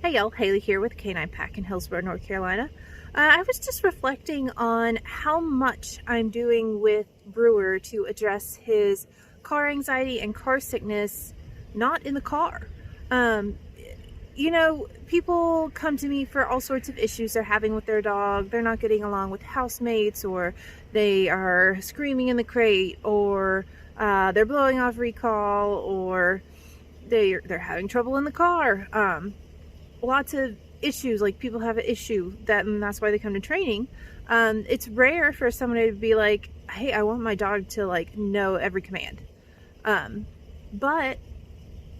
Hey y'all, Haley here with Canine Pack in Hillsborough, North Carolina. I was just reflecting on how much I'm doing with Brewer to address his car anxiety and car sickness, not in the car. Um, People come to me for all sorts of issues they're having with their dog. They're not getting along with housemates, or they are screaming in the crate, or they're blowing off recall, or they're having trouble in the car. Lots of issues, like people have an issue and that's why they come to training. It's rare for somebody to be like, hey, I want my dog to like know every command. But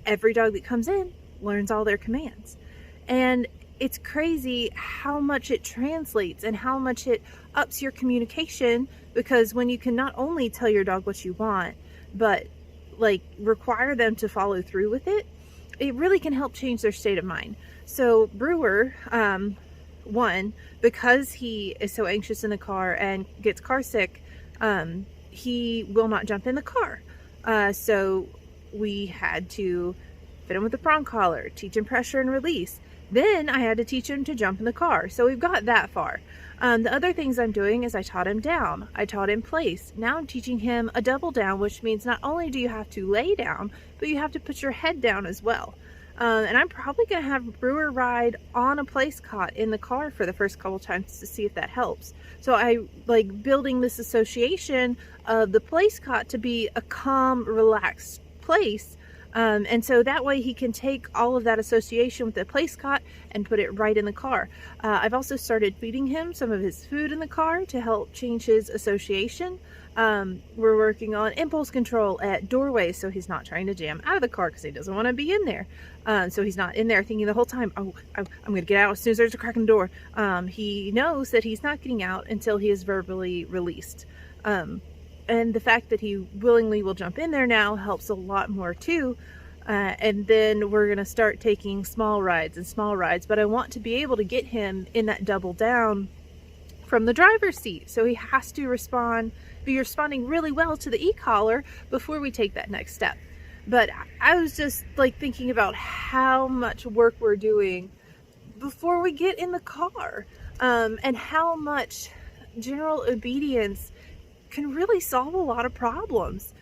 every dog that comes in learns all their commands. And it's crazy how much it translates and how much it ups your communication, because when you can not only tell your dog what you want, but like require them to follow through with it, it really can help change their state of mind. So Brewer, one, because he is so anxious in the car and gets car sick, he will not jump in the car. So we had to fit him with a prong collar, teach him pressure and release. Then I had to teach him to jump in the car. So we've got that far. The other things I'm doing is I taught him down. I taught him place. Now I'm teaching him a double down, which means not only do you have to lay down, but you have to put your head down as well. And I'm probably going to have Brewer ride on a place cot in the car for the first couple times to see if that helps. So I like building this association of the place cot to be a calm, relaxed place. And so that way he can take all of that association with the place cot and put it right in the car. I've also started feeding him some of his food in the car to help change his association. We're working on impulse control at doorways, so he's not trying to jam out of the car because he doesn't want to be in there. So he's not in there thinking the whole time, oh, I'm going to get out as soon as there's a crack in the door. He knows that he's not getting out until he is verbally released. And the fact that he willingly will jump in there now helps a lot more too. And then we're going to start taking small rides, but I want to be able to get him in that double down from the driver's seat. So he has to be responding really well to the e-collar before we take that next step. But I was just like thinking about how much work we're doing before we get in the car, and how much general obedience can really solve a lot of problems.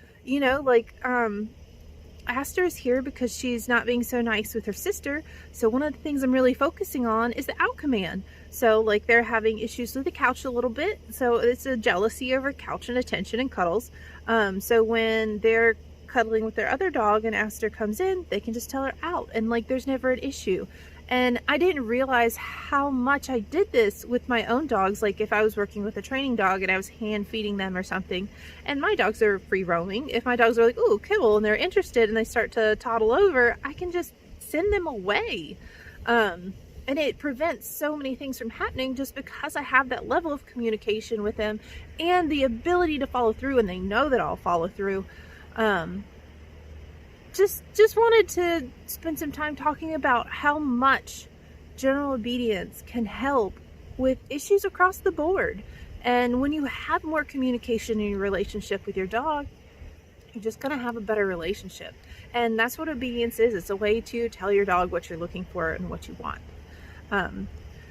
Aster's here because she's not being so nice with her sister. So one of the things I'm really focusing on is the out command. So like they're having issues with the couch a little bit. So it's a jealousy over couch and attention and cuddles. So when they're cuddling with their other dog and Aster comes in, they can just tell her out, and like there's never an issue. And I didn't realize how much I did this with my own dogs. Like if I was working with a training dog and I was hand feeding them or something, and my dogs are free roaming, if my dogs are like, ooh, kibble, and they're interested and they start to toddle over, I can just send them away. And it prevents so many things from happening just because I have that level of communication with them and the ability to follow through, and they know that I'll follow through. Just wanted to spend some time talking about how much general obedience can help with issues across the board. And when you have more communication in your relationship with your dog, you're just going to have a better relationship. And that's what obedience is. It's a way to tell your dog what you're looking for and what you want.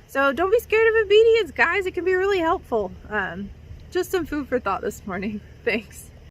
So don't be scared of obedience, guys. It can be really helpful. Just some food for thought this morning. Thanks.